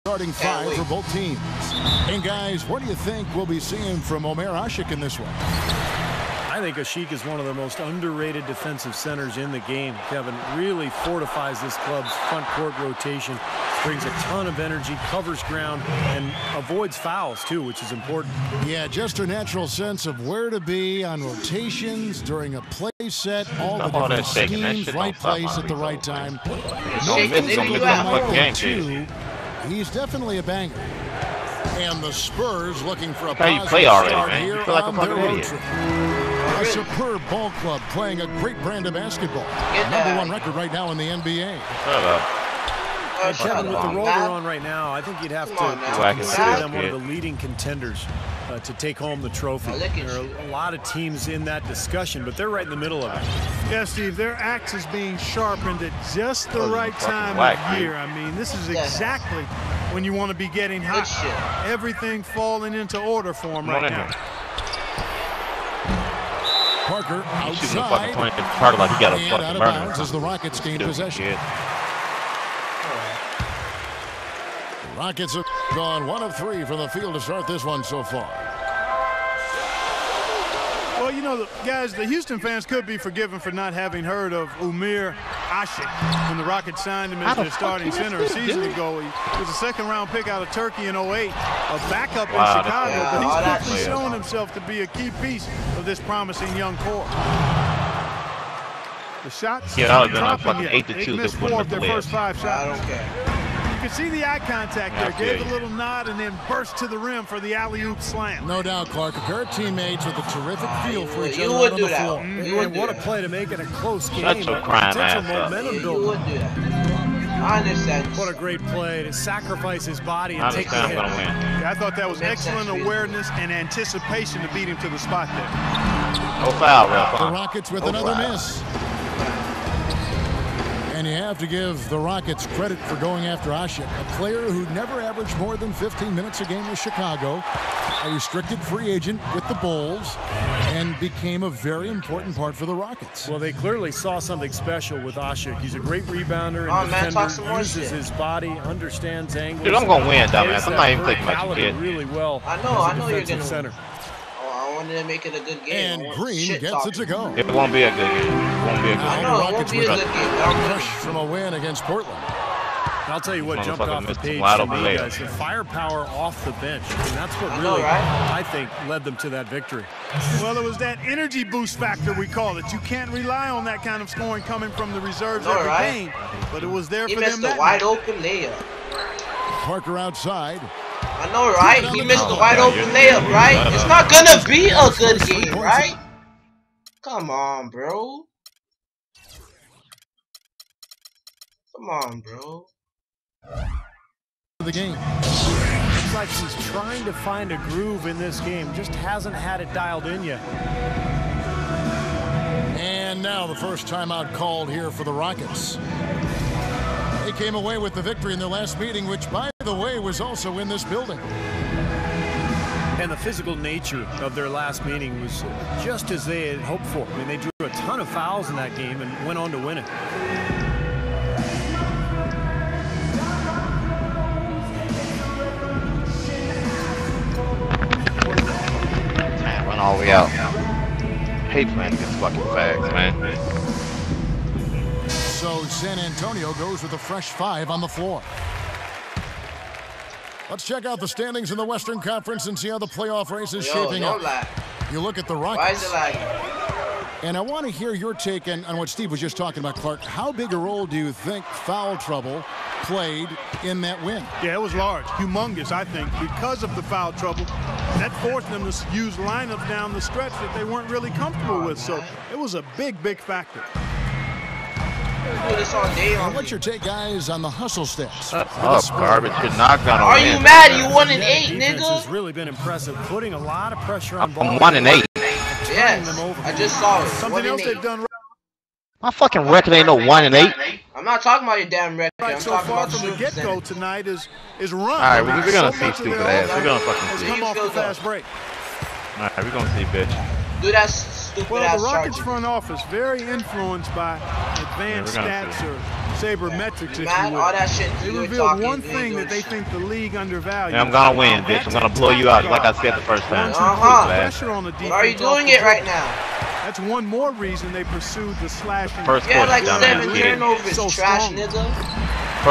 starting five for both teams. And guys, what do you think we'll be seeing from Omer Asik in this one? I think Asik is one of the most underrated defensive centers in the game. Kevin really fortifies this club's front court rotation, brings a ton of energy, covers ground, and avoids fouls too, which is important. Yeah, just a natural sense of where to be on rotations during a play set, all the different schemes, right place at the right time. He's definitely a banger. And the Spurs looking for a positive start here on their road trip. A superb ball club playing a great brand of basketball. #1 record right now in the NBA. And Kevin, with the role they're on right now, I think you'd have to consider them one of the leading contenders to take home the trophy. There are a lot of teams in that discussion, but they're right in the middle of it. Yeah, Steve, their axe is being sharpened at just the right time of year. I mean, this is exactly when you want to be getting hot. Everything falling into order for them right now. Parker outside, and out of bounds as the Rockets gain possession. The Rockets have gone 1 of 3 from the field to start this one so far. Well, you know, guys, the Houston fans could be forgiven for not having heard of Omer Asik when the Rockets signed him as their starting center a season ago. He was a second-round pick out of Turkey in '08, a backup in Chicago, but he's quickly shown himself to be a key piece of this promising young core. The shots, yeah, that would have been like 8-2. They missed 4 of their first 5 shots. I don't care. You can see the eye contact there. Gave a little nod and then burst to the rim for the alley-oop slam. No doubt, Clark. A pair of teammates with a terrific feel for each other out on the floor. And what a play to make it a close game. That's a crime, momentum builder. I understand. What a great play to sacrifice his body and take the hit. Yeah, I thought that was excellent awareness and anticipation to beat him to the spot there. No foul, ref. The Rockets with another miss. And you have to give the Rockets credit for going after Asik, a player who never averaged more than 15 minutes a game with Chicago, a restricted free agent with the Bulls, and became a very important part for the Rockets. Well, they clearly saw something special with Asik. He's a great rebounder and defender, uses his body, understands angles. Dude, I'm going to win, dumbass. I'm not even thinking about you, kid. Really well. I know you're going to center. I wanted to make it a good game. And Green gets it to go. It won't be a good game. It won't be a good game. I know, it won't be a good game. Rush from a win against Portland. I'll tell you what jumped off the page to me, guys, the firepower off the bench. I mean, that's what really, I think, led them to that victory. Well, it was that energy boost factor, we call it. You can't rely on that kind of scoring coming from the reserves every game, but it was there for them. He missed a wide open layup. Parker outside. I know, right? He missed the wide open layup, right? It's not gonna be a good game, right? Come on, bro. Come on, bro. The game. Looks like he's trying to find a groove in this game, just hasn't had it dialed in yet. And now the first timeout called here for the Rockets. They came away with the victory in their last meeting, which, by the way, was also in this building. And the physical nature of their last meeting was just as they had hoped for. I mean, they drew a ton of fouls in that game and went on to win it. Man, run all the way out. Hate playing against fucking fags, man. So San Antonio goes with a fresh 5 on the floor. Let's check out the standings in the Western Conference and see how the playoff race is shaping up. You look at the Rockets. Why is it lagging? And I want to hear your take on what Steve was just talking about, Clark. How big a role do you think foul trouble played in that win? Yeah, it was large, humongous, I think, because of the foul trouble. That forced them to use lineups down the stretch that they weren't really comfortable with. So it was a big, big factor. And what's your take, guys, on the hustle stats? Garbage. You're not gonna Are win. you mad? You 1 and 8, Defense nigga. has really been impressive, putting a lot of pressure on ball. I'm 1 and 8. Yes, I just saw it. Something else they've done right. My fucking record ain't no 1 and 8. I'm not talking about your damn record. I'm So talking far about from the get-go tonight is run. All right, we're gonna see stupid ass. We're gonna fucking Has see. come off the fast break. All right, we're gonna see, bitch. Do that stupid Well, ass the Rockets charge. front office very influenced by advanced Yeah, we're stats gonna or sabermetrics, if Man, you will. all that shit They you were revealed talking, one you thing ain't that they doing think the league undervalues. And I'm gonna win, bitch. I'm gonna blow you out like I said the first time. Pressure on the defense. Are you doing it right now? That's one more reason they pursued the slashing. First You had quarter, like dumbass 7 kid. turnovers, So trash strong. nigga.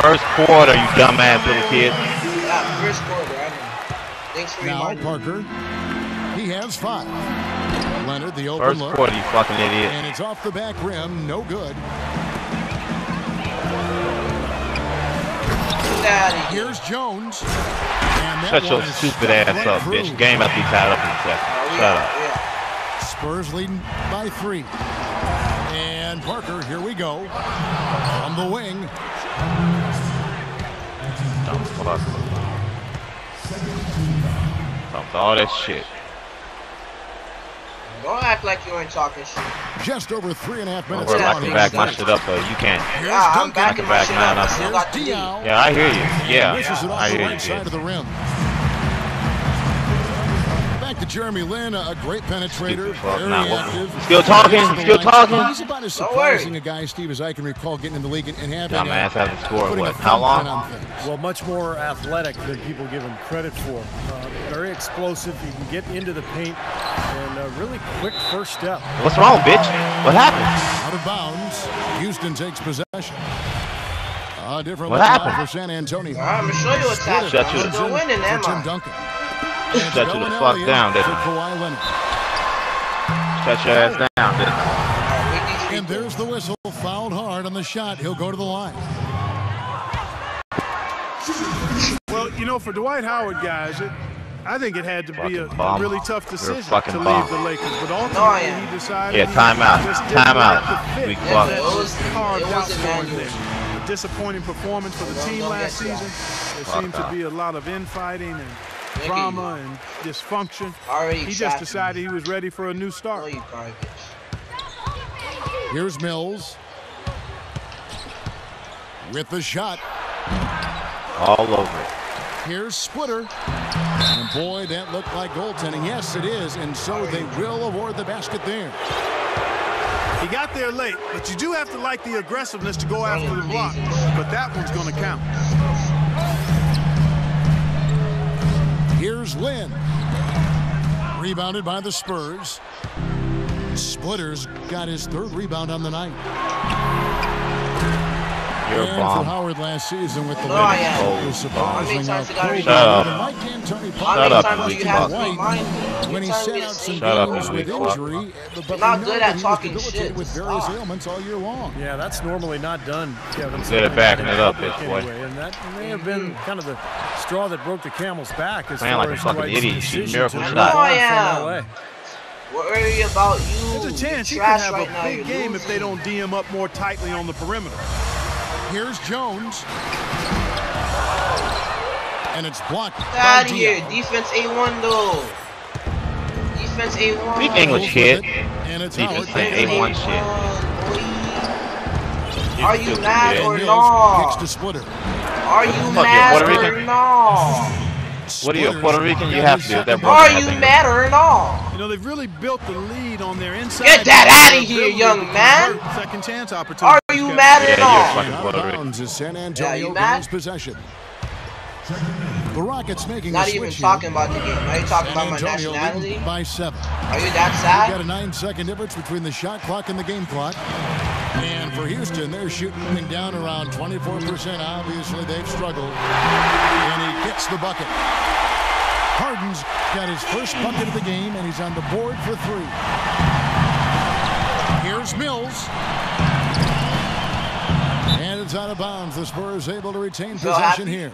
First quarter, you dumbass little kid. Yeah, first quarter, I know. Thanks for Now reminding me. Parker, he has 5. Leonard, the open First look. quarter, you fucking idiot. And it's off the back rim, no good. Get out of here. Here's Jones. And that Shut your one is stupid ass right up, through. bitch. Game about to be tied up in a second. Shut up. Spurs leading by 3. And Parker, here we go. From the wing. Dumb fuck. Dump all that shit. Don't act like you ain't talking shit. Just over 3.5 minutes. I can back my shit up, though. You can't. Yeah, I'm backing my shit up. I still got the lead. Yeah, I hear you. Yeah, Misses it I off the hear right you, side of the rim. Back to Jeremy Lin, a great penetrator, very active. Still talking? Still talking? He's about as surprising a guy, Steve, as I can recall getting in the league and having Dumbass hasn't scored, putting what, a how long? thumbprint on things. Well, much more athletic than people give him credit for. Very explosive. He can get into the paint, and a really quick first step. What's wrong, bitch? What happened? Out of bounds. Houston takes possession. A different What look happened? for San Antonio. All right, I'm gonna show you what's happening. Shut I'm you. still winning, am Tim I? Duncan. Shut you the fuck down, for bitch. Kawhi Leonard. Shut your ass down, bitch. And there's the whistle. Fouled hard on the shot. He'll go to the line. Well, you know, for Dwight Howard, guys, I think it had to be a Bum. really tough decision fucking to bum. leave the Lakers. But ultimately, No, I am. he decided. Yeah, timeout. Just didn't Timeout. like the fit Weak that fuck. It was- carved it out wasn't for him manual. there. A disappointing performance for the team Don't last get season. There Fuck seemed to off. be a lot of infighting and Look at drama and dysfunction. Already He just trapped decided he was ready for a new me. Oh, start. you garbage. Here's Mills. With the shot. All over it. Here's Splitter. And boy, that looked like goaltending. Yes, it is. And so they will award the basket there. He got there late, but you do have to like the aggressiveness to go after the block. But that one's going to count. Here's Lin. Rebounded by the Spurs. Splitter's got his 3rd rebound on the night. You're a And for bomb. Howard last season with the No, I Lakers, am. it was surprising How many times you how gotta cold Shut up. and Mike D'Antoni How Shut many up, times you do you weak have fuck. to remind me? when he You're sat telling me out to some say Shut up, games you with weak fuck. injury, but You're we not know good that at he was talking debilitated shit. with various Stop. ailments all year long. Yeah, that's normally not done, Kevin. Good at backing it up, bitch, boy. Anyway, and that may have been kind of the straw that broke the camel's back as Playing far like a as fucking Dwight's idiot, shooting decision miracle to shots. move on I am. from LA. Worry about you. There's a chance he could Trash have right a now. big You're game if they losing. don't D him up more tightly on the perimeter. Here's Jones. And it's blocked. Get by out of here. Diallo. Defense A1 though. Defense A1. Speak English, kid. And it's Defense Howard. A1 shit. Are you mad Yeah. or Mills no? kicks to Splitter. Are you Fuck you, mad Puerto or Rican. no? What are you, a Puerto Rican? You got have his to do that. second Are you mad or no? You know, they've really built the lead on their inside. Get that outta here, ability young to man. convert second chance opportunities. Are you mad Yeah, or you're no? fucking Out Puerto of Rican. bounds as San Yeah, Antonio you mad? gains possession. The Rockets making Not a even switch talking here. about the game. Are you talking San about my Antonio nationality? leading by 7. Are you that We've sad? got a 9-second difference between the shot clock and the game clock. And for Houston, they're shooting down around 24%. Obviously, they've struggled. And he gets the bucket. Harden's got his first bucket of the game, and he's on the board for 3. Here's Mills. And it's out of bounds. The Spurs able to retain So possession happy. here.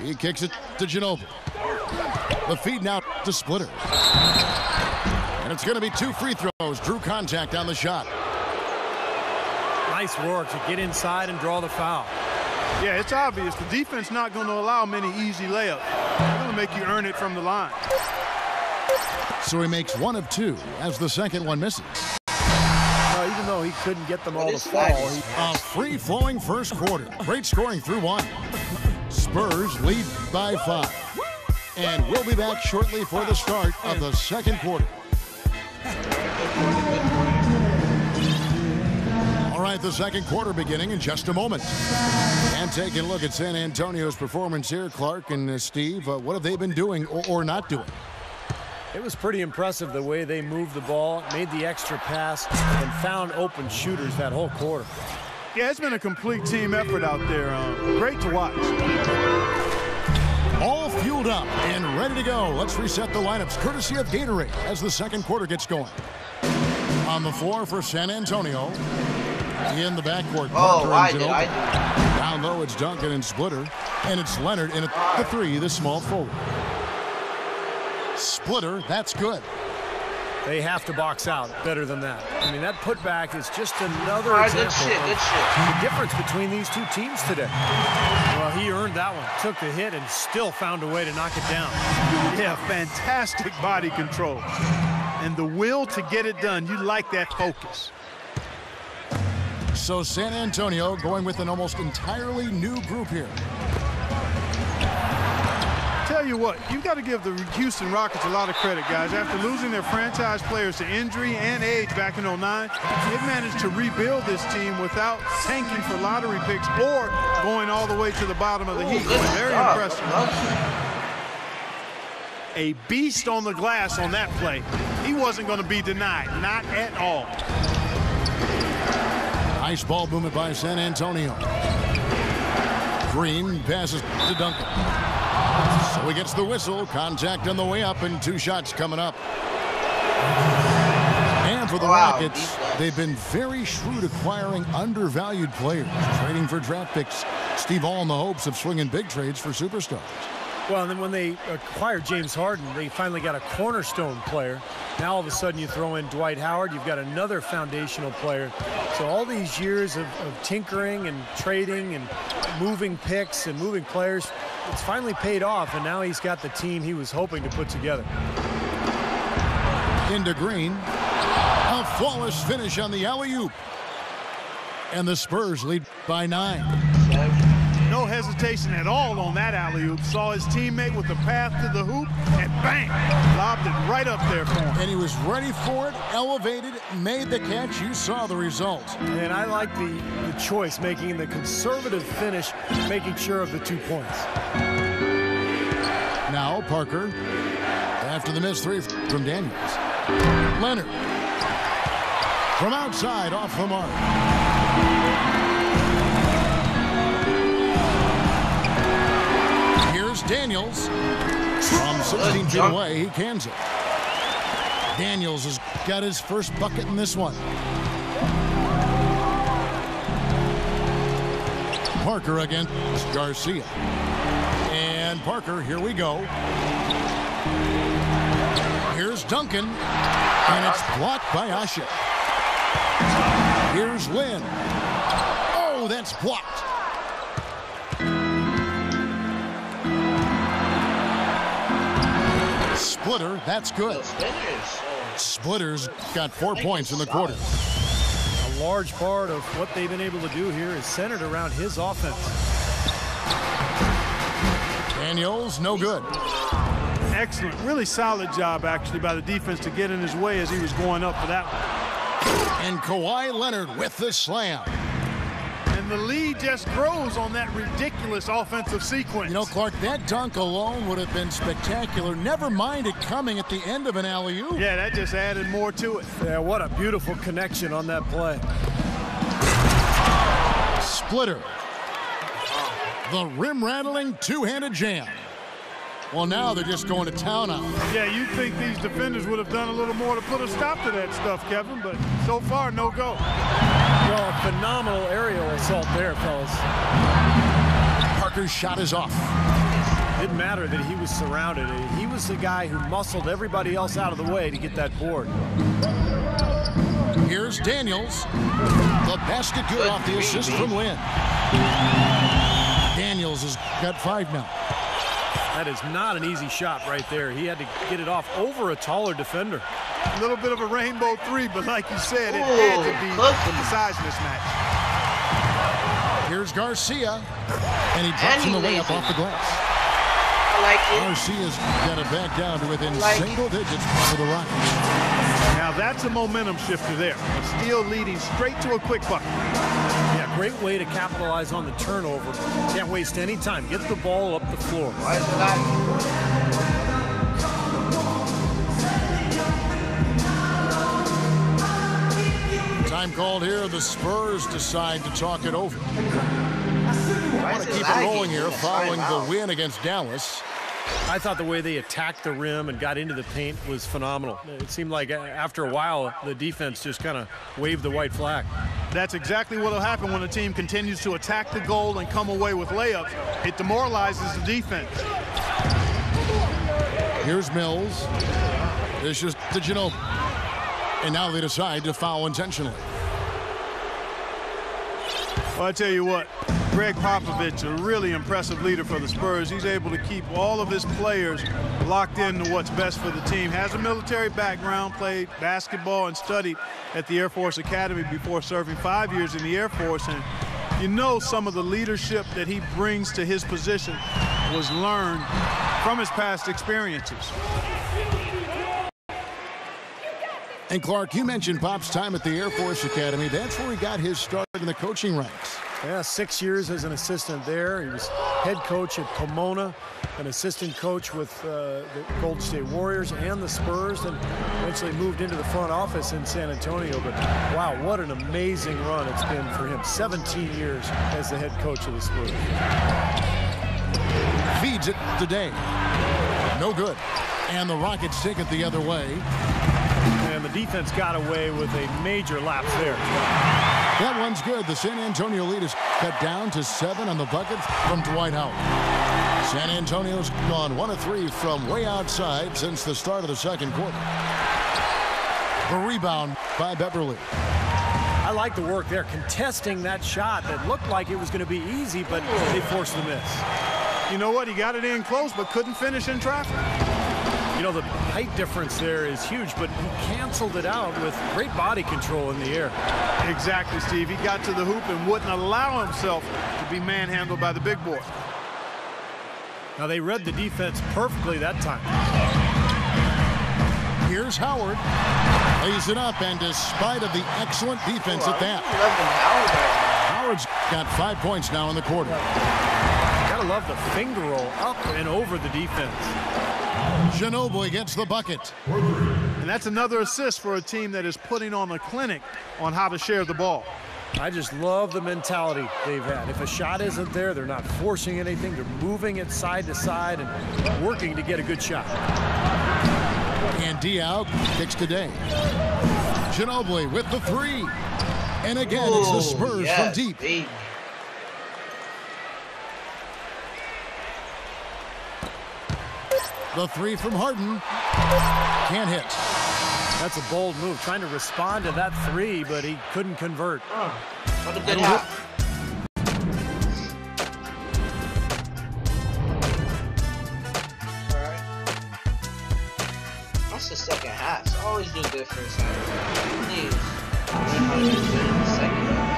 He kicks it to Ginobili. The feed now to Splitter. And it's going to be 2 free throws. Drew contact on the shot. Nice work to get inside and draw the foul. Yeah, it's obvious. The defense not going to allow many easy layups. They're going to make you earn it from the line. So he makes 1 of 2 as the second one misses. Even though he couldn't get them all to is fall, that? A free-flowing first quarter. Great scoring through 1. Spurs lead by 5. And we'll be back shortly for the start of the second quarter. All right, the second quarter beginning in just a moment. And taking a look at San Antonio's performance here, Clark and Steve, what have they been doing or not doing? It was pretty impressive the way they moved the ball, made the extra pass, and found open shooters that whole quarter. Yeah, it's been a complete team effort out there. Great to watch. All fueled up and ready to go. Let's reset the lineups courtesy of Gatorade as the second quarter gets going. On the floor for San Antonio. In the backcourt. Down low, it's Duncan and Splitter. And it's Leonard in the three, the small forward. Splitter, that's good. They have to box out better than that. I mean, that putback is just another example of the difference between these two teams today. Well, he earned that one. Took the hit and still found a way to knock it down. Yeah, fantastic body control. And the will to get it done. You like that focus. So San Antonio going with an almost entirely new group here. Tell you what, you've got to give the Houston Rockets a lot of credit, guys. After losing their franchise players to injury and age back in '09, they've managed to rebuild this team without tanking for lottery picks or going all the way to the bottom of the heap. Very impressive. A beast on the glass on that play. He wasn't going to be denied, not at all. Nice ball movement by San Antonio. Green passes to Duncan. So he gets the whistle. Contact on the way up and two shots coming up. And for the Rockets, they've been very shrewd acquiring undervalued players, trading for draft picks. Steve, all in the hopes of swinging big trades for superstars. Well, and then when they acquired James Harden, they finally got a cornerstone player. Now all of a sudden you throw in Dwight Howard, you've got another foundational player. So all these years of tinkering and trading and moving picks and moving players, it's finally paid off, and now he's got the team he was hoping to put together. Into Green. A flawless finish on the alley-oop. And the Spurs lead by 9. No hesitation at all on that alley-oop. Saw his teammate with the path to the hoop, and bang, lobbed it right up there for him. And he was ready for it, elevated, made the catch. You saw the result. And I like the choice, making the conservative finish, making sure of the 2 points. Now Parker, after the missed three from Daniels. Leonard, from outside, off the mark. Daniels from 16 feet away, he cans it. Daniels has got his first bucket in this one. Parker against Garcia. And Parker, here we go. Here's Duncan, and it's blocked by Ashe. Here's Lynn. Oh, that's blocked. Splitter, that's good. Splitter's got 4 points in the quarter. A large part of what they've been able to do here is centered around his offense. Daniels, no good. Excellent, really solid job actually by the defense to get in his way as he was going up for that one. And Kawhi Leonard with the slam. And the lead just grows on that ridiculous offensive sequence. You know, Clark, that dunk alone would have been spectacular. Never mind it coming at the end of an alley-oop. Yeah, that just added more to it. Yeah, what a beautiful connection on that play. Splitter. The rim-rattling two-handed jam. Well, now they're just going to town on it. Yeah, you'd think these defenders would have done a little more to put a stop to that stuff, Kevin, but so far, no go. Well, a phenomenal aerial assault there, fellas. Parker's shot is off. Didn't matter that he was surrounded. He was the guy who muscled everybody else out of the way to get that board. Here's Daniels. The basket good off the assist from Lynn. Daniels has got 5 now. That is not an easy shot right there. He had to get it off over a taller defender. A little bit of a rainbow three, but like you said, it had to be with the size mismatch. Here's Garcia, and he drops him the way up off the glass. like it. Garcia's got it back down to within single digits for the Rockets. Now that's a momentum shifter there. A steal leading straight to a quick bucket. Yeah, great way to capitalize on the turnover. Can't waste any time. Get the ball up the floor. Why is it not? Time called here. The Spurs decide to talk it over. Why Want to keep it rolling here following the win against Dallas. I thought the way they attacked the rim and got into the paint was phenomenal. It seemed like after a while, the defense just kind of waved the white flag. That's exactly what will happen when a team continues to attack the goal and come away with layups. It demoralizes the defense. Here's Mills. This is to Ginobili. And now they decide to foul intentionally. Well, I tell you what, Greg Popovich, a really impressive leader for the Spurs. He's able to keep all of his players locked into what's best for the team. Has a military background, played basketball and studied at the Air Force Academy before serving 5 years in the Air Force. And you know some of the leadership that he brings to his position was learned from his past experiences. And Clark, you mentioned Pop's time at the Air Force Academy. That's where he got his start in the coaching ranks. Yeah, 6 years as an assistant there. He was head coach at Pomona, an assistant coach with the Golden State Warriors and the Spurs, and eventually moved into the front office in San Antonio. But wow, what an amazing run it's been for him. 17 years as the head coach of the Spurs. Feeds it today. No good. And the Rockets take it the other way. And the defense got away with a major lapse there. That one's good. The San Antonio lead is cut down to 7 on the bucket from Dwight Howard. San Antonio's gone 1 of 3 from way outside since the start of the second quarter. A rebound by Beverly. I like the work there, contesting that shot that looked like it was going to be easy, but they forced the miss. You know what? He got it in close, but couldn't finish in traffic. You know, the height difference there is huge, but he canceled it out with great body control in the air. Exactly, Steve. He got to the hoop and wouldn't allow himself to be manhandled by the big boy. Now, they read the defense perfectly that time. Here's Howard. Lays it up, and despite of the excellent defense at that, Howard's got 5 points now in the quarter. Gotta love the finger roll up and over the defense. Ginobili gets the bucket. And that's another assist for a team that is putting on a clinic on how to share the ball. I just love the mentality they've had. If a shot isn't there, they're not forcing anything. They're moving it side to side and working to get a good shot. And Diaw kicks today. Ginobili with the 3. And again, it's the Spurs from deep. Baby. The 3 from Harden. Can't hit. That's a bold move. Trying to respond to that 3, but he couldn't convert. What a good hop. All right. That's the second half. So always do good first half.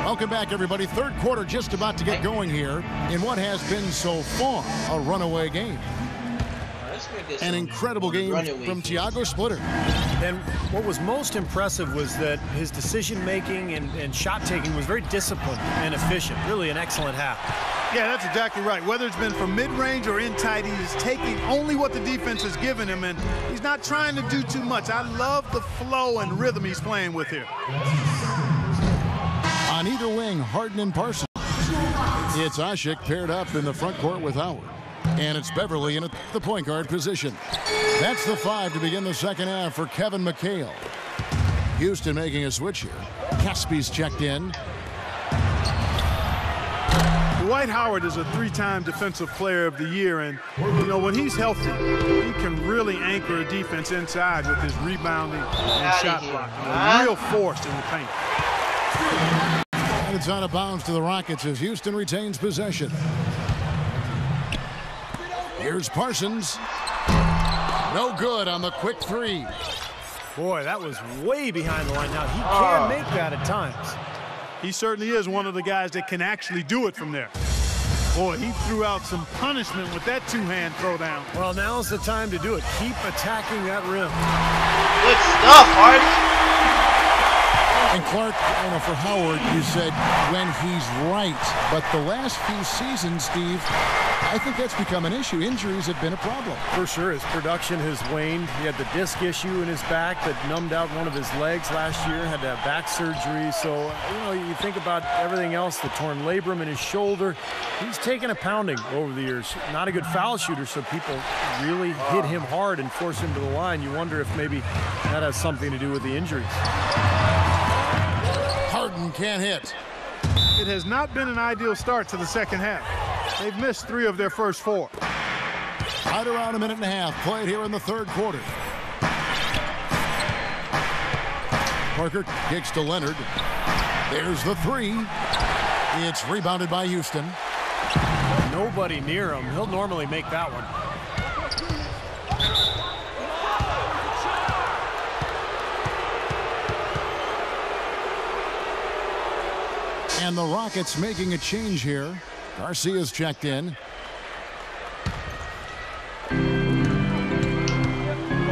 Welcome back, everybody. Third quarter just about to get going here in what has been so far a runaway game. An incredible game from Thiago Splitter. And what was most impressive was that his decision-making and shot-taking was very disciplined and efficient. Really an excellent half. Yeah, that's exactly right. Whether it's been from mid-range or in tight, he's taking only what the defense has given him, and he's not trying to do too much. I love the flow and rhythm he's playing with here. On either wing, Harden and Parsons. It's Asik paired up in the front court with Howard. And it's Beverly in at the point guard position. That's the 5 to begin the second half for Kevin McHale. Houston making a switch here. Caspi's checked in. Dwight Howard is a 3-time Defensive Player of the Year, and you know, when he's healthy, he can really anchor a defense inside with his rebounding and shot blocking. A real force in the paint. And it's out of bounds to the Rockets as Houston retains possession. Here's Parsons. No good on the quick 3. Boy, that was way behind the line. Now, he can make that at times. He certainly is one of the guys that can actually do it from there. Boy, he threw out some punishment with that two-hand throwdown. Well, now's the time to do it. Keep attacking that rim. Good stuff, Hardy. And Clark, for Howard, you said when he's right. But the last few seasons, Steve, I think that's become an issue. Injuries have been a problem. For sure, his production has waned. He had the disc issue in his back that numbed out one of his legs last year, had to have back surgery. So, you think about everything else, the torn labrum in his shoulder. He's taken a pounding over the years. Not a good foul shooter, so people really hit him hard and force him to the line. You wonder if maybe that has something to do with the injuries. Harden can't hit. It has not been an ideal start to the second half. They've missed 3 of their first 4. Right around a minute and a half played here in the third quarter. Parker kicks to Leonard. There's the 3. It's rebounded by Houston. Nobody near him. He'll normally make that one. And the Rockets making a change here. Garcia's checked in.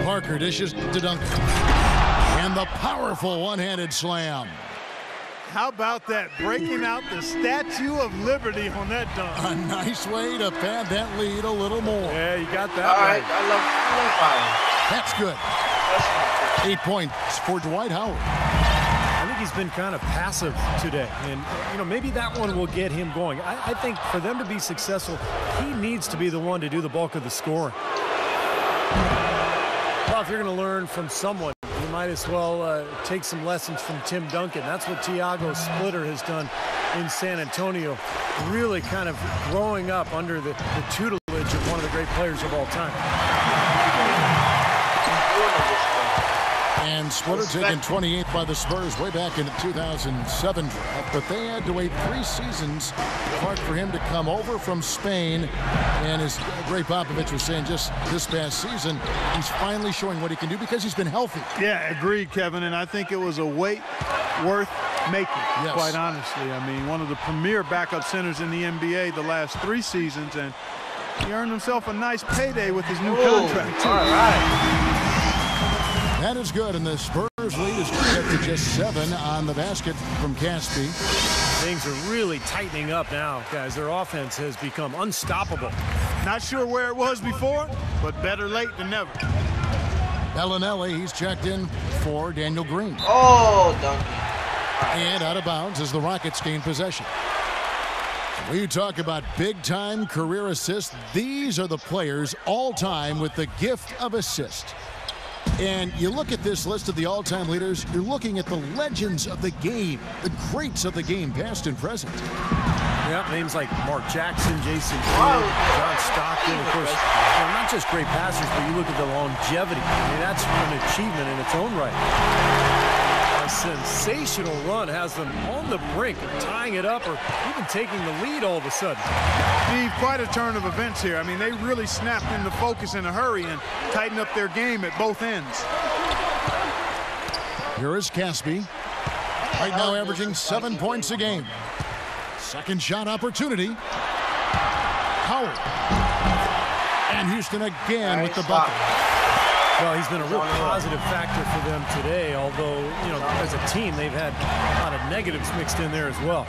Parker dishes to Duncan. And the powerful one-handed slam. How about that? Breaking out the Statue of Liberty on that dunk. A nice way to pad that lead a little more. Yeah, you got that All right. right, I love That's good. 8 points for Dwight Howard. I think he's been kind of passive today, and maybe that one will get him going. I think for them to be successful, he needs to be the one to do the bulk of the scoring. Well, if you're going to learn from someone, you might as well take some lessons from Tim Duncan. That's what Thiago Splitter has done in San Antonio, really kind of growing up under the tutelage of one of the great players of all time. And Splitter taken 28th by the Spurs way back in the 2007 draft, but they had to wait 3 seasons, Clark, for him to come over from Spain. And as Greg Popovich was saying just this past season, he's finally showing what he can do because he's been healthy. Yeah, agreed, Kevin, and I think it was a wait worth making, yes, quite honestly. I mean, one of the premier backup centers in the NBA the last 3 seasons, and he earned himself a nice payday with his new contract, too. All right. That is good, and the Spurs lead is set to just 7 on the basket from Caspi. Things are really tightening up now, guys. Their offense has become unstoppable. Not sure where it was before, but better late than never. Bellinelli, he's checked in for Daniel Green. Oh, Duncan. And out of bounds as the Rockets gain possession. When you talk about big-time career assists, these are the players all-time with the gift of assist. And you look at this list of the all-time leaders, you're looking at the legends of the game, the greats of the game, past and present. Yeah, names like Mark Jackson, Jason Kidd, John Stockton, of course, not just great passers, but you look at the longevity. I mean, that's an achievement in its own right. A sensational run has them on the brink of tying it up or even taking the lead all of a sudden. Steve, quite a turn of events here. I mean, they really snapped into focus in a hurry and tightened up their game at both ends. Here is Caspi, right now averaging 7 points a game. Second shot opportunity. Howard. And Houston again with the bucket. Well, he's been a real positive factor for them today, although, as a team, they've had a lot of negatives mixed in there as well.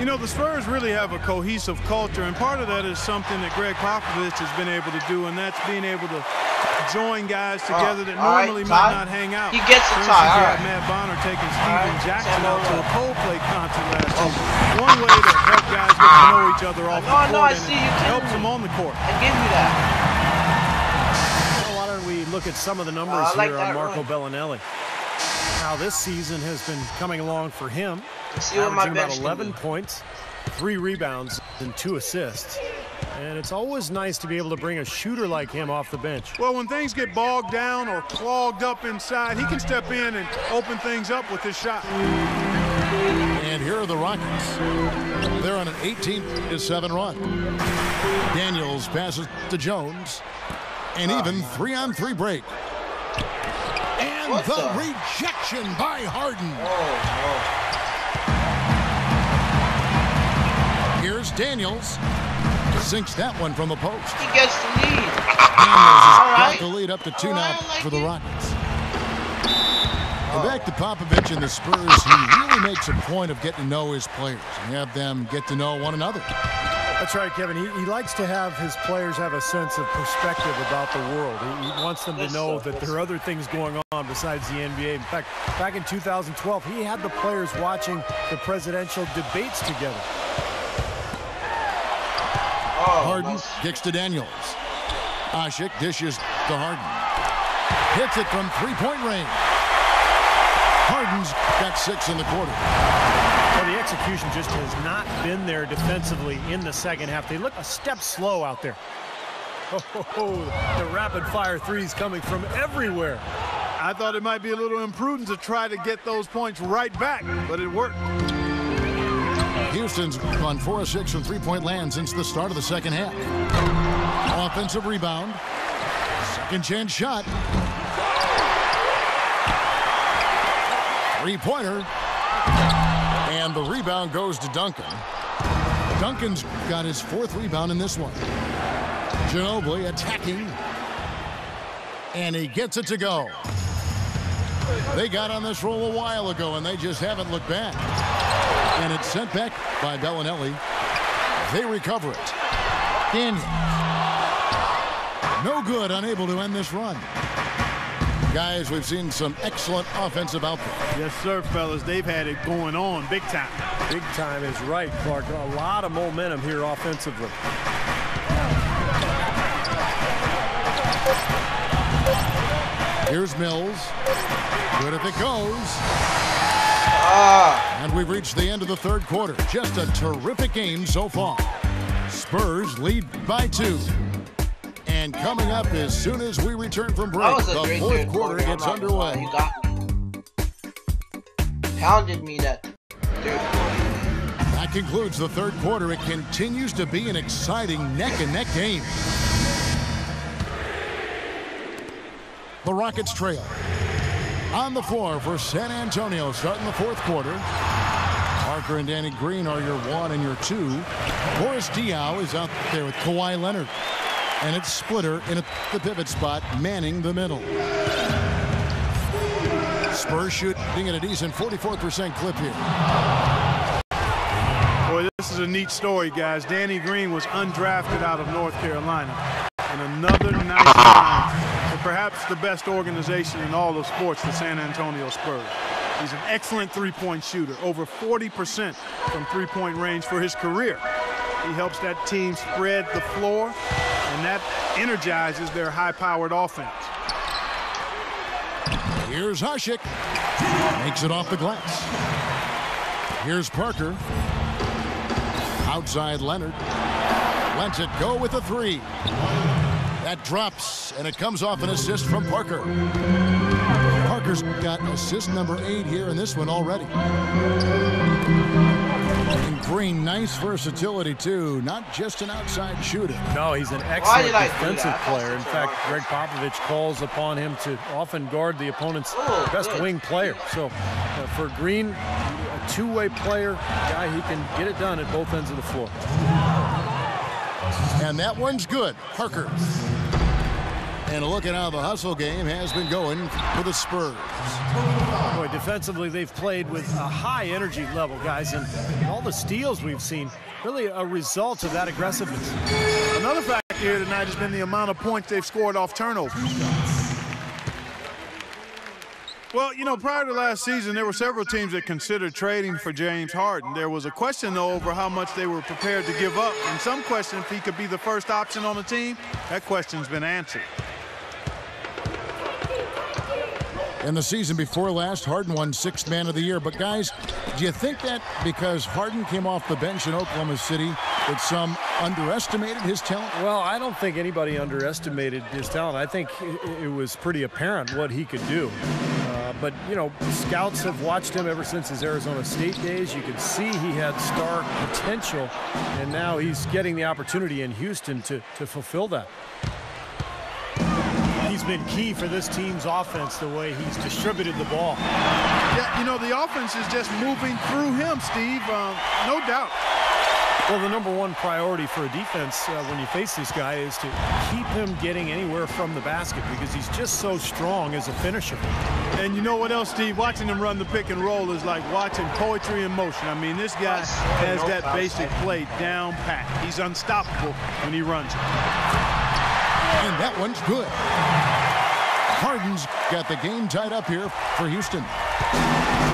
The Spurs really have a cohesive culture, and part of that is something that Greg Popovich has been able to do, and that's being able to join guys together that normally might not hang out. He gets a tie. All right. Matt Bonner taking Steven Jackson out to a Coldplay concert last season. One way to help guys get to know each other off the court, and it helps them on the court. I give you that. Why don't we look at some of the numbers here on Marco Bellinelli? How this season has been coming along for him. Averaging about 11 points, 3 rebounds, and 2 assists. And it's always nice to be able to bring a shooter like him off the bench. Well, when things get bogged down or clogged up inside, he can step in and open things up with his shot. And here are the Rockets. They're on an 18-7 run. Daniels passes to Jones. And even 3-on-3 break. And the rejection by Harden. Here's Daniels. Sinks that one from the post. He gets the lead. Daniels has got right. the lead up to 2 now like for the it. Rockets. And back to Popovich and the Spurs. He really makes a point of getting to know his players and have them get to know one another. That's right, Kevin. He likes to have his players have a sense of perspective about the world. He wants them to know that there are other things going on besides the NBA. In fact, back in 2012, he had the players watching the presidential debates together. Harden kicks to Daniels. Asik dishes to Harden. Hits it from three-point range. Harden's got 6 in the quarter. Well, the execution just has not been there defensively in the second half. They look a step slow out there. The rapid-fire threes coming from everywhere. I thought it might be a little imprudent to try to get those points right back, but it worked. Houston's gone 4 of 6 from three-point land since the start of the second half. Offensive rebound. Second chance shot. Three-pointer. And the rebound goes to Duncan. Duncan's got his 4th rebound in this one. Ginobili attacking. And he gets it to go. They got on this roll a while ago, and they just haven't looked back. And it's sent back by Bellinelli. They recover it. Daniels. No good, unable to end this run. Guys, we've seen some excellent offensive output. Yes, sir, fellas. They've had it going on big time. Big time is right, Clark. A lot of momentum here offensively. Here's Mills. Good if it goes. And we've reached the end of the third quarter. Just a terrific game so far. Spurs lead by 2. And coming up as soon as we return from break, the fourth quarter gets underway. You got me. Pounded me that. That concludes the third quarter. It continues to be an exciting neck-and-neck game. The Rockets trail. On the floor for San Antonio starting the fourth quarter. Parker and Danny Green are your 1 and your 2. Boris Diaw is out there with Kawhi Leonard. And it's Splitter in the pivot spot, manning the middle. Spurs shooting at a decent 44% clip here. Boy, this is a neat story, guys. Danny Green was undrafted out of North Carolina. And another nice time for perhaps the best organization in all of sports, the San Antonio Spurs. He's an excellent three-point shooter, over 40% from three-point range for his career. He helps that team spread the floor, and that energizes their high-powered offense. Here's Asik. Makes it off the glass. Here's Parker. Outside Leonard. Lets it go with a 3. That drops, and it comes off an assist from Parker. Parker's got assist number 8 here in this one already. And Green, nice versatility, too. Not just an outside shooter. No, he's an excellent defensive player. In fact, Greg Popovich calls upon him to often guard the opponent's best wing player. So for Green, a two-way player, guy who can get it done at both ends of the floor. And that one's good. Parker. And a look at how the hustle game has been going for the Spurs. Boy, defensively, they've played with a high energy level, guys, and all the steals we've seen, really a result of that aggressiveness. Another factor here tonight has been the amount of points they've scored off turnovers. Well, you know, prior to last season, there were several teams that considered trading for James Harden. There was a question, though, over how much they were prepared to give up. And some question if he could be the first option on the team. That question's been answered. In the season before last, Harden won 6th Man of the Year. But, guys, do you think that because Harden came off the bench in Oklahoma City that some underestimated his talent? Well, I don't think anybody underestimated his talent. I think it was pretty apparent what he could do. But, you know, scouts have watched him ever since his Arizona State days. You could see he had star potential, and now he's getting the opportunity in Houston to fulfill that. He's been key for this team's offense, the way he's distributed the ball. Yeah, you know, the offense is just moving through him, Steve, no doubt. Well, the #1 priority for a defense when you face this guy is to keep him getting anywhere from the basket because he's just so strong as a finisher. And you know what else, Steve? Watching him run the pick and roll is like watching poetry in motion. I mean, this guy has that basic play down pat. He's unstoppable when he runs it. And that one's good. Harden's got the game tied up here for Houston.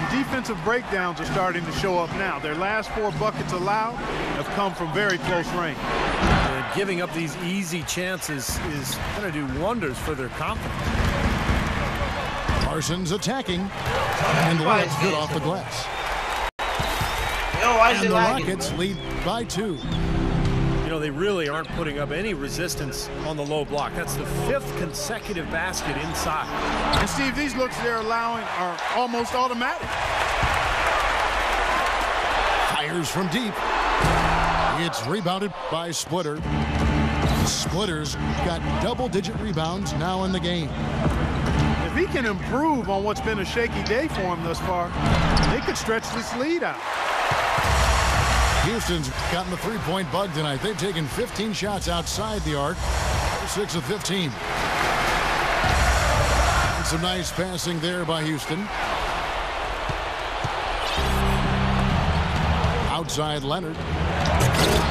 Defensive breakdowns are starting to show up now. Their last 4 buckets allowed have come from very close range. And giving up these easy chances is going to do wonders for their confidence. Parsons attacking, and the layup's good off the glass. And the Rockets lead by 2. You know, they really aren't putting up any resistance on the low block. That's the 5th consecutive basket inside. And Steve, these looks they're allowing are almost automatic. Fires from deep. It's rebounded by Splitter. Splitter's got double-digit rebounds now in the game. If he can improve on what's been a shaky day for him thus far, they could stretch this lead out. Houston's gotten the three-point bug tonight. They've taken 15 shots outside the arc, 6 of 15. And some nice passing there by Houston. Outside Leonard.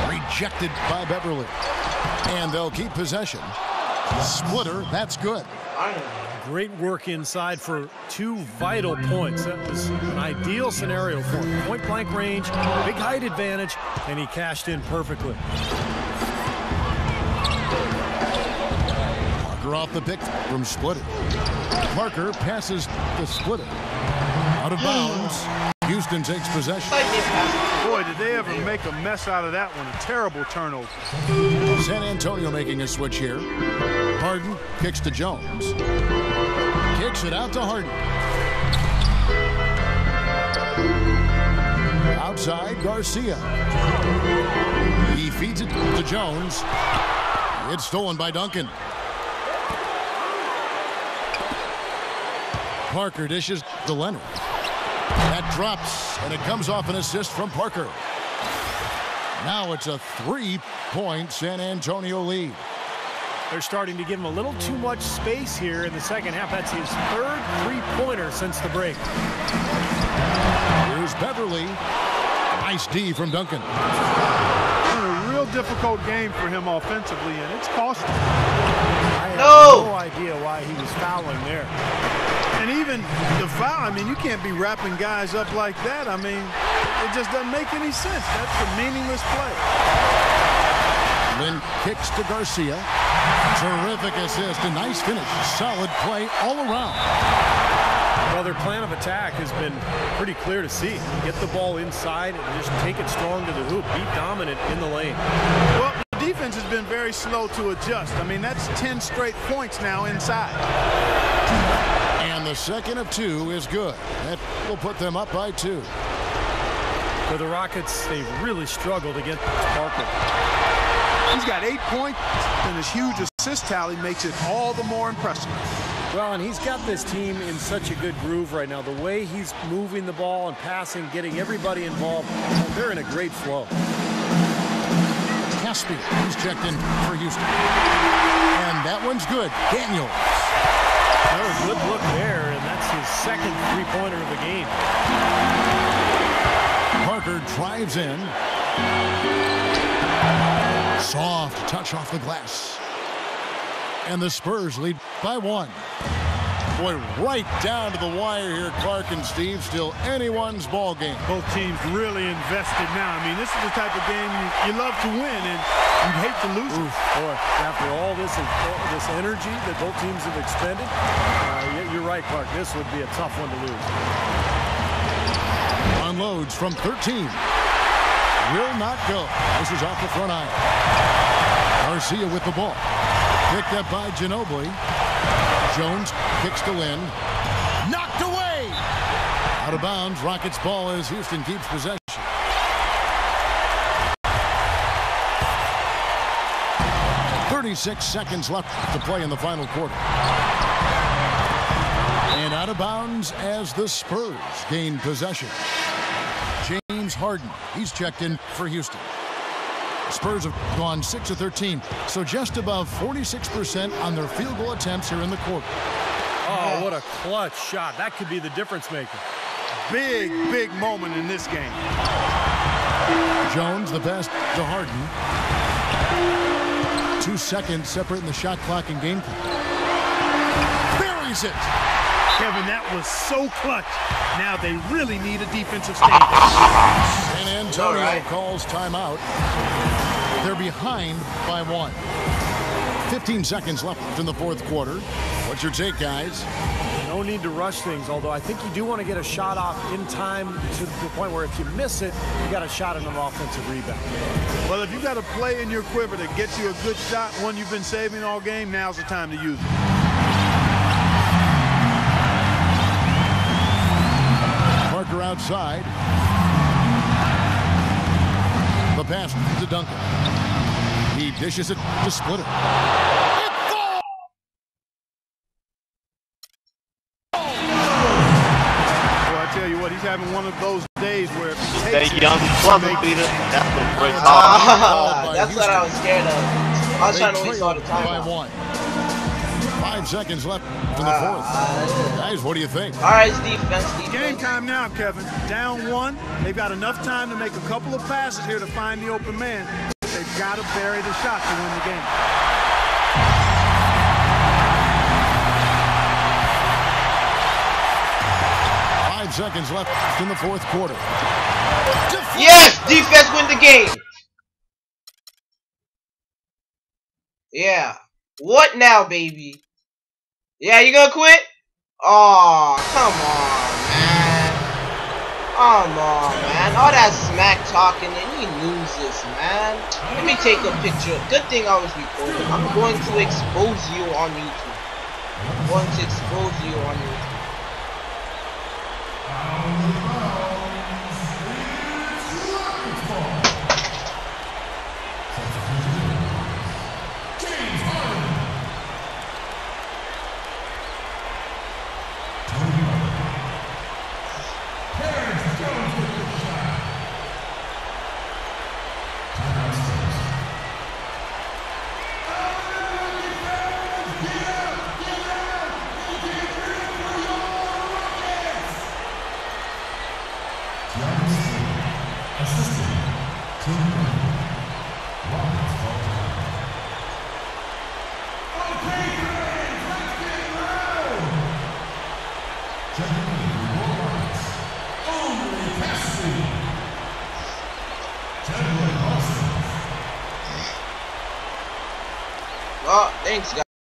Rejected by Beverly. And they'll keep possession. Splitter, that's good. Great work inside for 2 vital points. That was an ideal scenario for him. Point-blank range, big height advantage, and he cashed in perfectly. Parker off the pick from Splitter. Parker passes to Splitter. Out of bounds. Houston takes possession. Boy, did they ever make a mess out of that one. A terrible turnover. San Antonio making a switch here. Harden kicks to Jones. Kicks it out to Harden. Outside, Garcia. He feeds it to Jones. It's stolen by Duncan. Parker dishes to Leonard. That drops, and it comes off an assist from Parker. Now it's a 3-point San Antonio lead. They're starting to give him a little too much space here in the second half. That's his 3rd three-pointer since the break. Here's Beverly. Nice D from Duncan. A real difficult game for him offensively, and it's costing him. I have no idea why he was fouling there. And even the foul, I mean, you can't be wrapping guys up like that. I mean, it just doesn't make any sense. That's a meaningless play. Lynn kicks to Garcia. Terrific assist, a nice finish. Solid play all around. Well, their plan of attack has been pretty clear to see. Get the ball inside and just take it strong to the hoop. Be dominant in the lane. Well, the defense has been very slow to adjust. I mean, that's 10 straight points now inside. And the second of 2 is good. That will put them up by 2. For the Rockets, they've really struggled against Parker. He's got 8 points, and his huge assist tally makes it all the more impressive. Well, and he's got this team in such a good groove right now. The way he's moving the ball and passing, getting everybody involved, they're in a great flow. Caspi, he's checked in for Houston. And that one's good. Daniels. Another good look there, and that's his 2nd three-pointer of the game. Parker drives in. Soft touch off the glass. And the Spurs lead by 1. Boy, right down to the wire here, Clark and Steve. Still anyone's ball game. Both teams really invested now. I mean, this is the type of game you love to win, and you'd hate to lose it. Boy, after all this energy that both teams have expended, you're right, Clark. This would be a tough one to lose. Unloads from 13. Will not go. This is off the front eye. Garcia with the ball. Picked up by Ginobili. Jones kicks to Lynn. Knocked away! Out of bounds. Rockets ball as Houston keeps possession. 36 seconds left to play in the final quarter. And out of bounds as the Spurs gain possession. James Harden, he's checked in for Houston. Spurs have gone 6 of 13, so just above 46% on their field goal attempts here in the quarter. Oh, what a clutch shot. That could be the difference maker. Big, big moment in this game. Jones, the best to Harden. 2 seconds separating the shot clock and game clock. Buries it. Kevin, that was so clutch. Now they really need a defensive stand. San Antonio calls timeout. They're behind by 1. 15 seconds left in the fourth quarter. What's your take, guys? No need to rush things, although I think you do want to get a shot off in time to the point where if you miss it, you got a shot at an offensive rebound. Well, if you got a play in your quiver that gets you a good shot, one you've been saving all game, now's the time to use it. Parker outside. The pass to Duncan. He dishes it to Splitter. Tell you what, he's having one of those days where that young buzzer beater, that's the first that's what I was scared of. I was trying to waste all the time. 5 seconds left in the fourth. Guys, what do you think? All right, it's defense. Game time now, Kevin. Down 1. They've got enough time to make a couple of passes here to find the open man. They've got to bury the shot to win the game. Seconds left in the fourth quarter. Yes, defense win the game. Yeah. What now, baby? Yeah, you gonna quit? Oh, come on, man. Come on, man. All that smack talking and he loses, man. Let me take a picture. Good thing I was recording. I'm going to expose you on YouTube. I'm going to expose you on YouTube. Oh, thanks, guys.